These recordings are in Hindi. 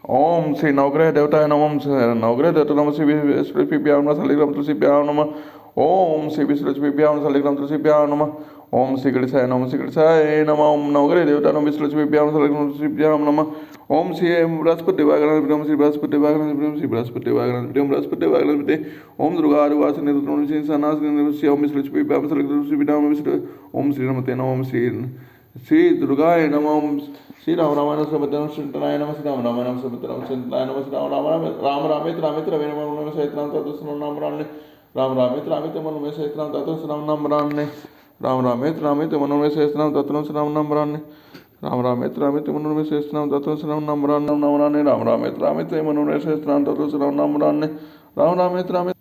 ओम श्री नवग्रह देवताय नमः। नवग्रह देवता नमः। श्री विष्णुभ्यां नमः। शालिग्राम तुलसीभ्यां नमः। ओम श्री विष्णुभ्यां नमः। शालिग्राम तुलसीभ्यां नमः। ओम श्री गणेशाय नमः। श्री गणेशाय नमः। ओम नवग्रह देवता नमः। विष्णुभ्यां नमः। शालिग्राम तुलसीभ्यां नमः। ओम श्री बृहस्पति देवागण श्री बृहस्पति देवागण श्री बृहस्पति देवागण बृहस्पति देवागण ओम दुर्गा वास निरुद्र सनास ओम विष्णुभ्यां नमः। शालिग्राम तुलसीभ्यां नमः। ओम श्री रमते नमः। ओम श्री दुर्गाय नमः। ओम श्री राम रामायण समतम चिंतनाय नमः। श्री राम रामायण समतम चिंतनाय नमः। श्री राम राम रामेत रामेत रवे नमः। सहितनाम तत् नाम रान्ने राम रामेत रामेत मनो में सहितनाम तत् नाम रान्ने राम रामेत रामेत मनो में सहितनाम तत् नाम रान्ने राम रामेत रामेत मनो में सहितनाम तत् नाम रान्ने राम रामेत रामेत मनो में सहितनाम तत् नाम रान्ने राम रामेत रामेत।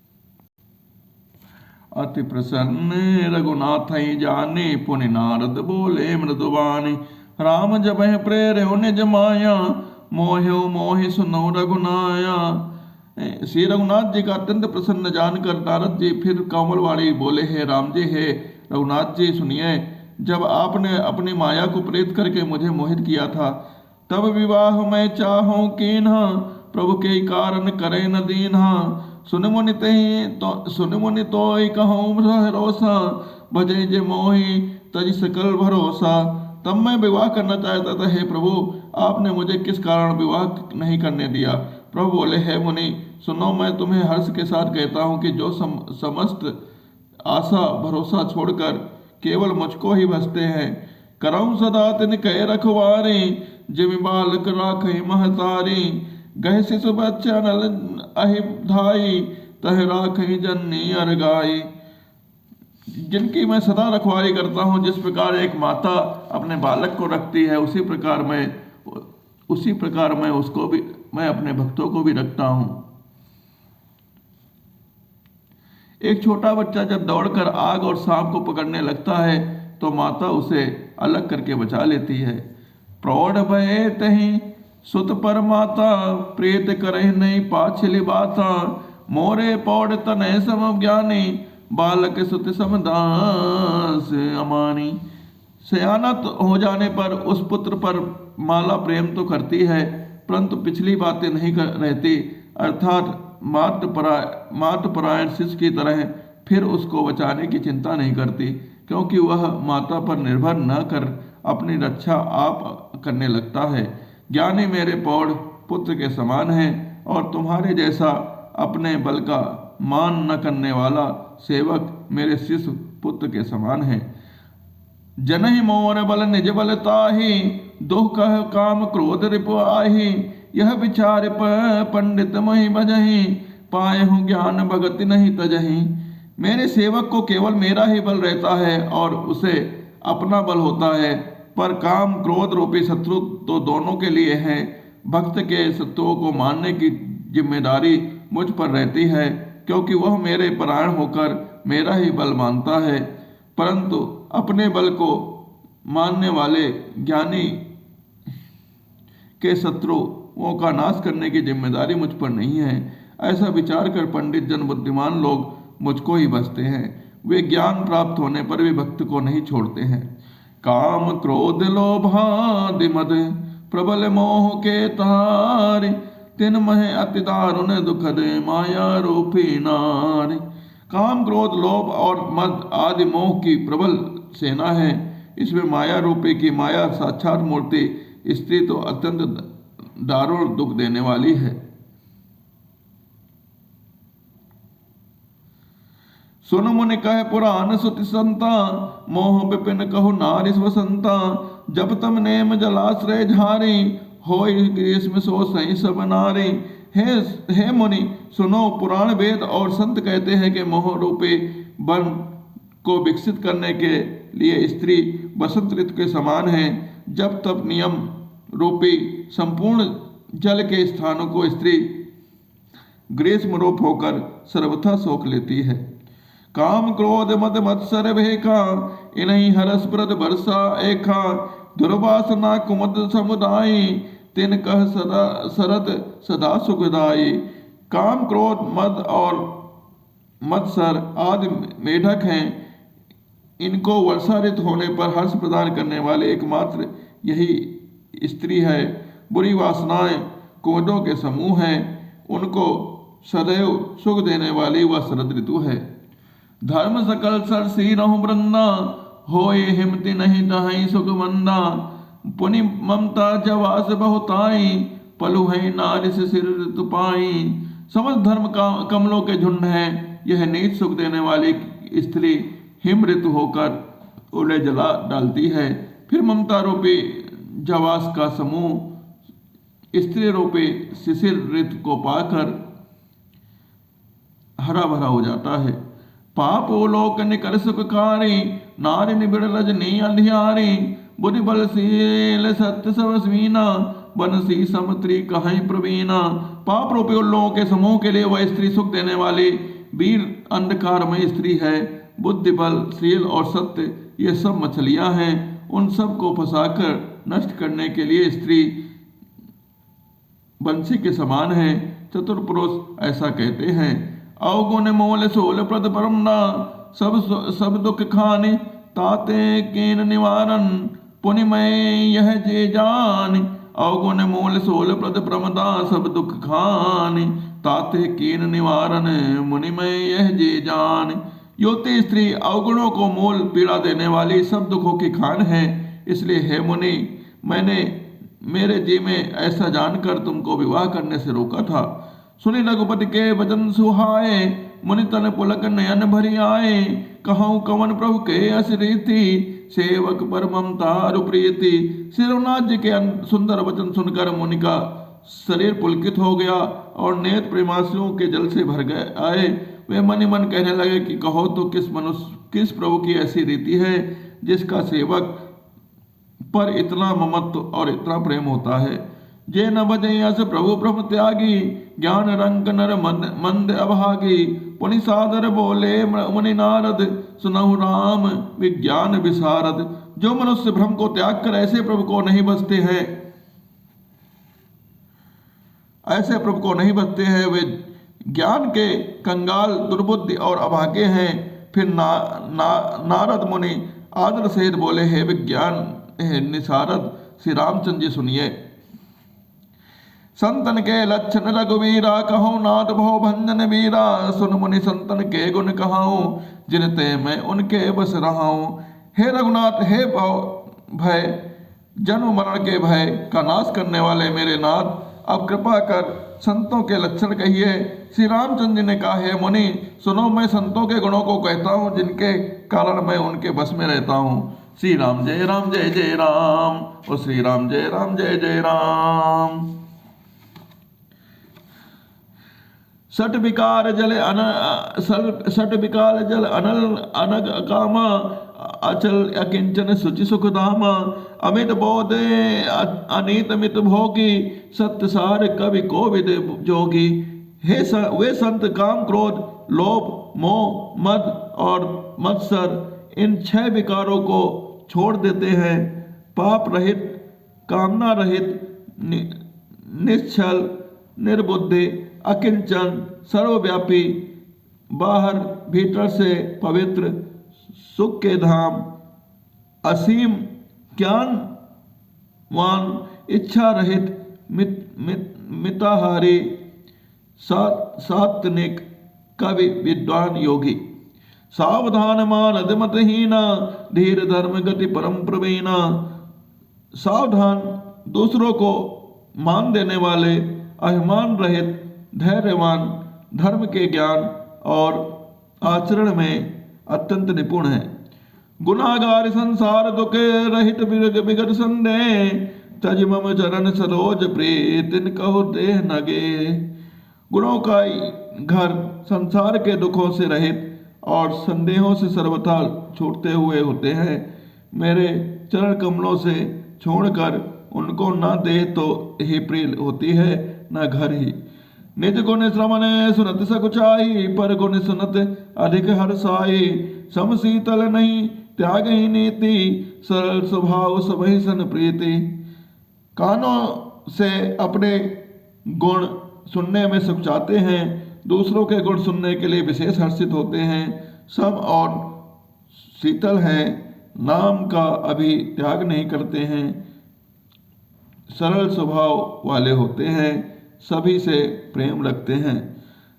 अति प्रसन्न रघुनाथ जाने पुनि नारद बोले मृदुबानी राम जब प्रेर निज माया मोह्यो मोहि सुनो रघुनाया। श्री रघुनाथ जी का अत्यंत प्रसन्न जानकर नारद जी फिर कोमलवाणी बोले, हे राम जी, हे रघुनाथ जी सुनिए, जब आपने अपनी माया को प्रेरित करके मुझे मोहित किया था, तब विवाह मैं चाहूँ कीन्हा, प्रभु के कारण करे न दीन्हा। सुन मुनि तो कहूँ भरोसा, भजे जे मोहि तज सकल भरोसा। तब मैं विवाह करना चाहता था, हे प्रभु आपने मुझे किस कारण विवाह नहीं करने दिया। प्रभु बोले, हे मुनि सुनो, मैं तुम्हें हर्ष के साथ कहता हूँ कि जो समस्त आशा भरोसा छोड़कर केवल मुझको ही भजते हैं, करऊँ सदा तिन कह रखवारी, जिमि बालक राखई महतारी। गह शिशु बच्चा नल अहि धाई, तह राखई जननी अरगाई। जिनकी मैं सदा रखवाली करता हूँ, जिस प्रकार एक माता अपने बालक को रखती है, उसी प्रकार मैं अपने भक्तों को भी रखता हूँ। एक छोटा बच्चा जब दौड़कर आग और सांप को पकड़ने लगता है, तो माता उसे अलग करके बचा लेती है। प्रौढ़ भये तहि सुत पर माता, प्रीत करहि नहीं पाछली बाता। मोरे पौढ़ तनय सम ज्ञानी, बालक सुत समदास अमानी। सयाना हो जाने पर उस पुत्र पर माला प्रेम तो करती है, परंतु पिछली बातें नहीं रहती, अर्थात मातृपरायण शिष्य की तरह फिर उसको बचाने की चिंता नहीं करती, क्योंकि वह माता पर निर्भर न कर अपनी रक्षा आप करने लगता है। ज्ञानी मेरे पौढ़ पुत्र के समान है, और तुम्हारे जैसा अपने बल का मान न करने वाला सेवक मेरे शिष्य पुत्र के समान है। जनहि मोर बल निज बल ताहि, दुह कह काम क्रोध रिपु आहि। यह विचार पंडित महि भजहि, पाए हूँ ज्ञान भगति नहीं तजहि। मेरे सेवक को केवल मेरा ही बल रहता है और उसे अपना बल होता है, पर काम क्रोध रूपी शत्रु तो दोनों के लिए हैं। भक्त के शत्रुओं को मारने की जिम्मेदारी मुझ पर रहती है, क्योंकि वह मेरे परायण होकर मेरा ही बल मानता है, परंतु अपने बल को मानने वाले ज्ञानी के शत्रुओं का नाश करने की जिम्मेदारी मुझ पर नहीं है। ऐसा विचार कर पंडित जन बुद्धिमान लोग मुझको ही भजते हैं। वे ज्ञान प्राप्त होने पर भी भक्त को नहीं छोड़ते हैं। काम क्रोध लोभादि मद, प्रबल मोह के तारि। तिन मह अति दारुण दुखद, माया रूपी नारी। काम क्रोध लोभ और मद आदि मोह की प्रबल सेना है। इसमें माया रूपी की माया साक्षात मूर्ति स्त्री तो अत्यंत दारुण दुख देने वाली है। सुन मुनि कह पुराण सुति संता, मोह विपिन कहु नारि वसंता। जब तम नेम जलाश्रय झारी, होय ग्रीष्म सो सही सब नारी। हे मुनि सुनो, पुराण वेद और संत कहते हैं कि मोह रूपी वन को विकसित करने के लिए स्त्री वसंत ऋतु के समान है। जब तब नियम रूपी संपूर्ण जल के स्थानों को स्त्री ग्रीष्म रूप होकर सर्वथा सोख लेती है। काम क्रोध मद मत्सर भेखा, इन्हीं हरस प्रद वर्षा एखा। दुर्वासना कुमद समुदायी, तिन कह सरद सदा सुखदाई। काम क्रोध मद और मत्सर आदि मेढक हैं। इनको वर्षा ऋतु होने पर हर्ष प्रदान करने वाले एकमात्र यही स्त्री है। बुरी वासनाएं कोदों के समूह हैं, उनको सदैव सुख देने वाली वह शरद ऋतु है। धर्म सकल सर सी रहु वृंदा, होए हिमति नहीं तहई सुख मंदा। पुनि ममता जवास बहुताई, पलु है नारिस सिर ऋतु पाई। समस्त धर्म का कमलों के झुंड है, यह नीच सुख देने वाली स्त्री हिम ऋतु होकर उन्हें जला डालती है। फिर ममता रूपी जवास का समूह स्त्री रूपी शिशिर ऋतु को पाकर हरा भरा हो जाता है। पाप लोक निकर सुखकारी, नारी निबिड़ रजनी अंधियारी। बुद्धि बलशील सत्य सवस्वीना, बनसी समत्री कहीं प्रवीणा। पाप रूपी उन लोगों के समूह के लिए वह स्त्री सुख देने वाली वीर अंधकारमय स्त्री है। बुद्धि बल शील और सत्य ये सब मछलियां हैं, उन सब को फंसाकर नष्ट करने के लिए स्त्री बंसी के समान है। चतुर पुरुष ऐसा कहते हैं। अवगुण मोल सोल प्रद परमना, सब दुख खाने ताते केन निवारण। पुण्यमय यह जे जान, अवगुण मोल सोल प्रद प्रमदा। सब दुख खाने ताते केन निवारण, मुनिमय यह जे जान। युवती स्त्री अवगुणों को मोल पीड़ा देने वाली सब दुखों की खान है। इसलिए हे मुनि, मैंने मेरे जी में ऐसा जानकर तुमको विवाह करने से रोका था। सुनी रघुपति के वचन सुहाए, मुनि तन पुलक नयन भरी आए। कहूँ कवन प्रभु के अस रीति, सेवक पर ममता प्रीति। श्री रघुनाथ जी के सुंदर वचन सुनकर मुनि का शरीर पुलकित हो गया और नेत्र प्रेमाशुओं के जल से भर गए आए। वे मन ही मन कहने लगे कि कहो तो किस प्रभु की ऐसी रीति है जिसका सेवक पर इतना ममत्व और इतना प्रेम होता है। जे न बजे अस प्रभु ब्रह्म त्यागी, ज्ञान रंग नर मंद अभागी। पुनि सादर बोले मुनि नारद, सुनहु राम विज्ञान विशारद। जो मनुष्य भ्रम को त्याग कर ऐसे प्रभु को नहीं बसते हैं, वे ज्ञान के कंगाल दुर्बुद्धि और अभागे हैं। फिर नारद मुनि आदर सहित बोले, हे विज्ञान हे निसारद श्री रामचंद्र जी सुनिए। संतन के लक्षण रघुवीरा, कहूँ नाथ भव भंजन वीरा। सुन मुनि संतन के गुण कहाऊं, जिनते मैं उनके बस रहाऊं। हे रघुनाथ, हे भय जन्म मरण के भय का नाश करने वाले मेरे नाथ, अब कृपा कर संतों के लक्षण कहिए। श्री रामचंद्र जी ने कहा, हे मुनि सुनो, मैं संतों के गुणों को कहता हूँ जिनके कारण मैं उनके बस में रहता हूँ। श्री राम जय जय राम और श्री राम जय जय राम। सट विकार जल अनल अनग कामा, अचल अकिंचन सुचि सुख धामा। अमित बोध अनीत मित भोगी, सत्य सार कवि कोविद जोगी। वे संत काम क्रोध लोभ मोह मद और मत्सर इन 6 विकारों को छोड़ देते हैं। पाप रहित, कामना रहित, निश्चल, निर्बुद्धि, अकिंचन, सर्वव्यापी, बाहर भीतर से पवित्र, सुख के धाम, असीम ज्ञानवान, इच्छा रहित, मिताहारी, सात्विक, कवि, विद्वान, योगी। सावधान मानद मतहीना, धीर धर्म गति परम प्रवीणा। सावधान, दूसरों को मान देने वाले, अभिमान रहित, धैर्यवान, धर्म के ज्ञान और आचरण में अत्यंत निपुण है। गुनागार संसार दुख रहित विगत संदेह, तज मम चरण सरोज प्रीतिन कहो देह नगे। गुणों का घर संसार के दुखों से रहित और संदेहों से सर्वथा छूटते हुए होते हैं। मेरे चरण कमलों से छोड़कर उनको न दे तो ही प्रिय होती है, न घर ही। निज गुण श्रवण सुनत सकुचाई, पर गुण सुनत अधिक हर्षाई। सम शीतल नहीं त्याग ही नीति, सरल स्वभाव सबहि सन प्रीति। कानों से अपने गुण सुनने में सुख चाहते हैं, दूसरों के गुण सुनने के लिए विशेष हर्षित होते हैं। सब और शीतल है, नाम का अभी त्याग नहीं करते हैं, सरल स्वभाव वाले होते हैं, सभी से प्रेम रखते हैं।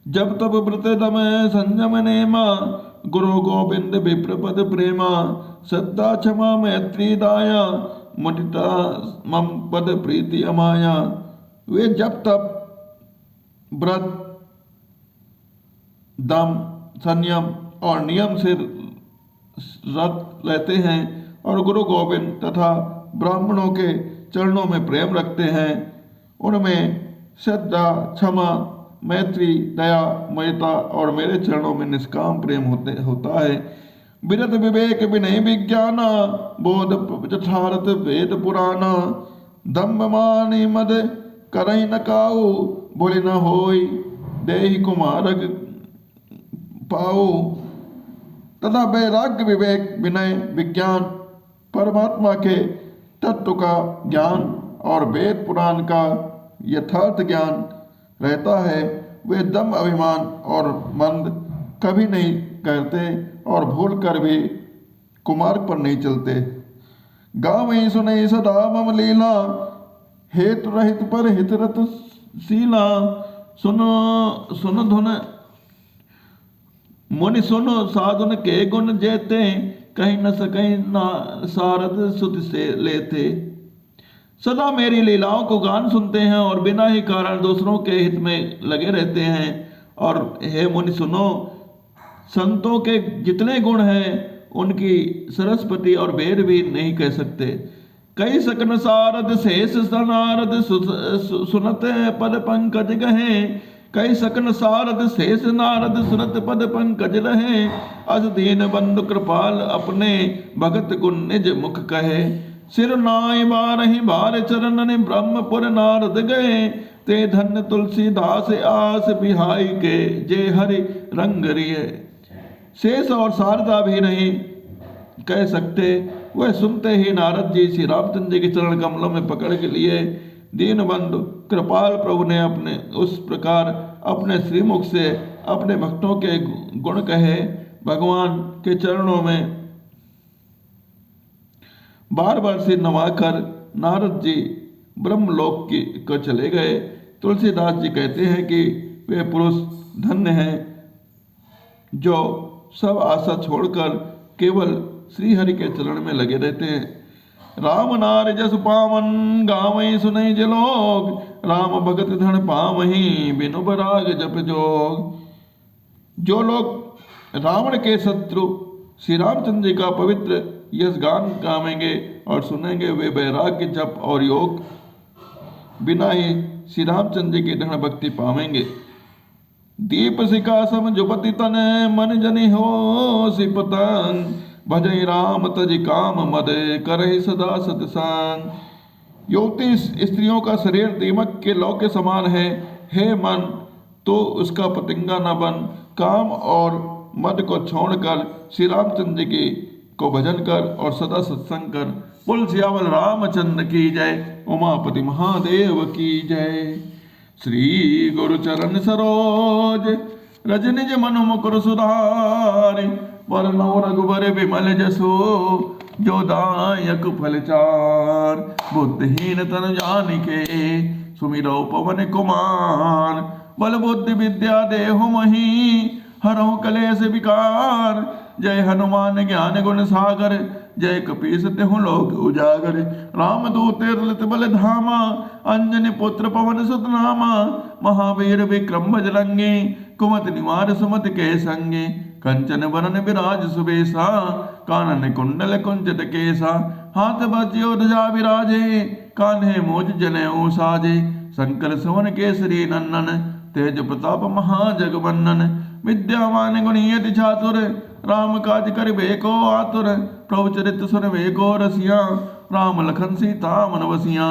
जब तब व्रत दम संयम नेमा, गुरु गोविंद विप्रपद प्रेमा, श्रद्धा क्षमा मैत्री दाया, मुदिता मम पद प्रीति अमाया। वे जब तब व्रत दम संयम और नियम से व्रत लेते हैं और गुरु गोविंद तथा ब्राह्मणों के चरणों में प्रेम रखते हैं, उनमें श्रद्धा क्षमा मैत्री दया मयता और मेरे चरणों में निष्काम प्रेम होता है। विरत विवेक विनय विज्ञाना, बोध यथार्थ वेद पुराना, दम्भ मानि मद करहि न काऊ, बोले न होई देहि कुमारक पाऊ। तथा वैराग्य विवेक विनय विज्ञान, परमात्मा के तत्व का ज्ञान और वेद पुराण का यथार्थ ज्ञान रहता है। वे दम अभिमान और मंद कभी नहीं करते और भूल कर भी कुमार्ग पर नहीं चलते। गाँव ही सुने सदा मम लीला, हेतु रहित पर हितरत शीला। सुनो सुनो धुन मुनि सुनो साधुन के गुण जेते, कहीं न सकहीं ना सारद सुत से लेते। सदा मेरी लीलाओं को गान सुनते हैं और बिना ही कारण दूसरों के हित में लगे रहते हैं। और हे मुनि सुनो, संतों के जितने गुण हैं उनकी सरस्वती और वेद भी नहीं कह सकते। कई सकन सारद शेष नारद, सुनत पद पंकज गहे। कई सकन सारद शेष नारद, सुनत पद पंकज रहे। अस दीन बंधु कृपाल, अपने भगत गुण निज मुख कहे। सिर नाय बारहि बार चरणन, ब्रह्मपुर नारद गए। ते धन्य तुलसीदास आस, बिहाई के जे हरि रंग रिय। शेष और शारदा भी नहीं कह सकते, वह सुनते ही नारद जी श्री रामचंद्र जी के चरण कमलों में पकड़ के लिए दीन बंधु कृपाल प्रभु ने अपने उस प्रकार अपने श्रीमुख से अपने भक्तों के गुण कहे। भगवान के चरणों में बार बार सिर नवाकर नारद जी ब्रह्मलोक को चले गए। तुलसीदास जी कहते हैं कि वे पुरुष धन्य हैं जो सब आशा छोड़कर केवल श्री हरि के चरण में लगे रहते हैं। राम नार जस पावन, गावई सुनई जलोग। राम भगत धन पावही, बिनु बराग जप जोग। जो लोग रावण के शत्रु श्री रामचंद्र जी का पवित्र यश गान गावेंगे और सुनेंगे, वे वैराग्य जप और योग बिना ही श्री रामचंद्र जी की दृढ़ भक्ति पावेंगे। दीप शिखा सम जुपति तन, मन जनि हो सि पतंग। भजई राम तजि काम मद, करहि सदा सतसंग। युवती स्त्रियों का शरीर दीमक के लौ के समान है। हे मन, तो उसका पतंगा न बन। काम और मद को छोड़कर श्री रामचंद्र जी को भजन कर और सदा सत्संग कर। बोल सियावल रामचंद्र की जय, उमापति महादेव की जय। श्री गुरु चरण सरोज, रज निज मनु मुकुर सुधारि। वरनौ रघुबर विमल जसो, जो दायक फल चार। बुद्धिहीन तन जानिके, सुमिरौ पवन कुमार। बल बुद्धि विद्या देहु मही, हरहु कलेश विकार। जय हनुमान ज्ञान गुण सागर, जय कपीस तिहुँ लोक उजागर। रामदूत ललित बल धामा, अंजनी पुत्र पवन सुत नामा। महावीर विक्रम बजरंगी, कुमति निवार सुमति के संगी। कंचन वरन विराज सुबेसा, कानन कुंडल कुंचित केसा। हाथ वज्र ध्वजा विराजे, कान्हे मूज जनेऊ साजे। शंकर सुवन केसरी नंदन, तेज प्रताप महाजगवंदन। विद्यावान गुणियति चातुर, राम काज करिबे को आतुर। प्रभु चरित सुनबे को रसिया, राम लखन सीता मन बसिया।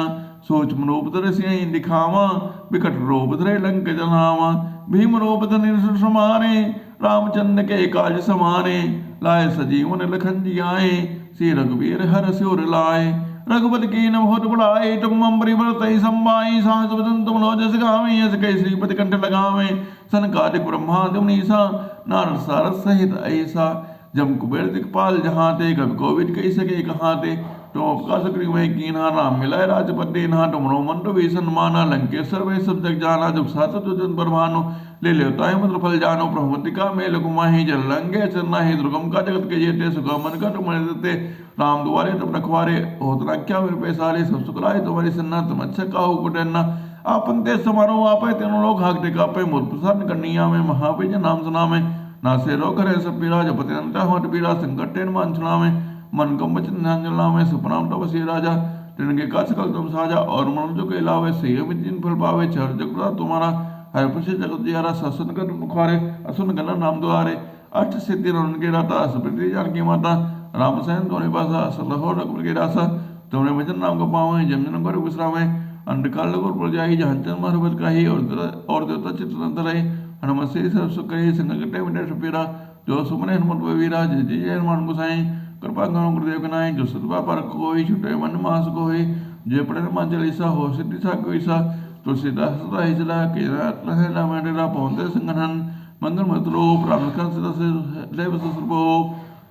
सूक्ष्म रूप धरि सियहि दिखावा, विकट रूप धरि लंक जलावा। भीम रूप धरि असुर संहारे, रामचंद्र के काज समारे। लाए सजीवन लखन जियाए, श्री रघुवीर हरषि उर लाए। रघुपति कीन्ह बहुत बड़ाई, तुम अम्बरी बरतहि संभाई। सहस वदन तुम लोचस गावें, यस कहि श्रीपति कंठ लगावें। सनकादिक ब्रह्मादि मुनीसा, नारद सारद सहित ऐसा। जम कुबेर दिखपाल जहाँ ते, कवि कोविद कहि सके कहाँ ते। तो उपका सक्रिय में कीन्हा राम मिलाए राजपति ना तुमरो मंत्र भी सन्माना लंकेश्वर वे सब जग जाना जब सात तुझन पर भानु ले लेवताय मंत्र फल जानो प्रभुतिका में लघुमाही जल लंगे चरना ही दुर्गम का जगत के जेते सुगम मन का तुम देते राम दुआरे तुम रखवारे होतना क्या मेरे पैसारे सब सुखलाए तुम्हारी सन्ना तुम अच्छा काहू कुटन्ना आपन ते समारोह आपे तेनो लोग हाक टेका पे मुद प्रसन्न करनिया में महाबीज नाम सुना में नासे रो करे सब पीरा जपति अंता होट पीरा संकटेन मान सुना में मन कम वचन ध्यान में सुपनाम तपसी राजा तिनके का सकल तुम साजा और मनुष्य के लावे सेम जिन फल पावे चर जगता तुम्हारा हर प्रसिद्ध जगत जियारा ससन कर मुखारे असुन गला नाम द्वारे अष्ट सिद्धि उनके दाता सुप्रति जान की माता राम सैन तुम्हारे पासा सलहो रघुवर के दासा तुम्हारे वचन नाम को पावे जमजन कर विश्रामे अंधकाल लगोर पर जाई जहंचन मारवत काही और देवता चित्त रहे हनुमत सर्व सुख कही संकटे मिटे सुपीरा जो सुमने हनुमत वीरा जय जय हनुमान गोसाई कृपा करो गुरुदेव के नाई जो सतवा पर कोई छुटे मन मास कोई जय पढ़े हनुमान चालीसा हो सिद्धि सा कोई सा तुलसीदास सदा ही चला के रहला मेरा पहुंचे संगठन मंगल मतलोप रामकन सदा से देव सुसर्पो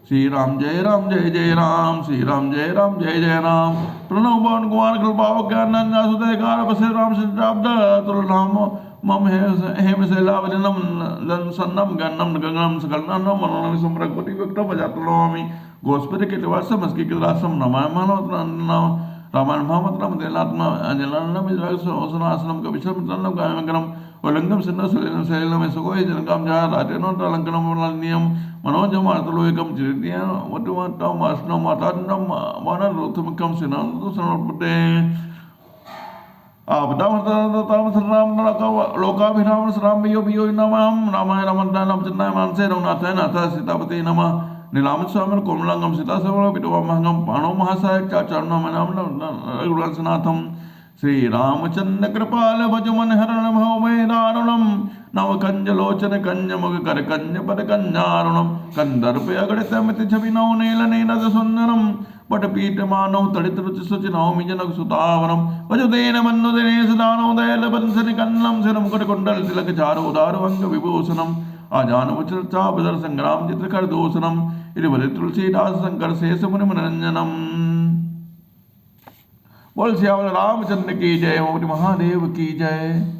श्री राम जय राम श्री राम जय जय राम प्रणव भवन कुमार कृपाव ज्ञान सुदय कार बसे राम सिद्धाब्द तुलनाम मम हेम शैलावजनम लन सन्नम गन्नम गगनम सकलनम मनोनम संप्रगपति व्यक्त बजातलोमि गोस्पति के तवास मस्की के रासम रामायण मानव रामायण महामंत्रम तेलात्मा अंजलानम इद्रासनासनम कविशम तन्नम कायमकरम उल्लंघम सिन्नो सलिलम सलिलम सुगोय जनकाम जा राजनो तलंकनम नियम मनोजम अर्थलोयकम चिरितिया वटुमतम अस्नम मातान्नम मानन रोतमकम सिनानु समर्पते आपदाम सर्वनाम लोकाभिराम राम यो बियो नमः रामाय रामदानम चिन्नाय मानसे रघुनाथाय नाथाय सीतापति नमः नीलाम स्वामी कोमलांगम सीता सर्व पिटुवामहंगम पाणो महासाय चरणो मनाम रघुवंशनाथम श्री रामचंद्र कृपाल भज मन हरण भव मे दारुणम नव कंज लोचन कंज मुख कर कंज पद कंजारुणम कंदर्प अगड़ित मिति छवि नव नील नीरद सुंदरम पट पीठ मानव तड़ित रुचि सुचि नवमि जनक सुतावरम वजुदेन मन्नु दिनेश दानव दयल बंसनि कन्नम सिरम कुट कुंडल तिलक चारु दारु अंग विभूषणम आजान वचन चापदर संग्राम चित्र कर दूषणम इति तुलसीदास शंकर शेष मुनि मनरंजनम। बोल श्यामल रामचंद्र की जय, महादेव की जय।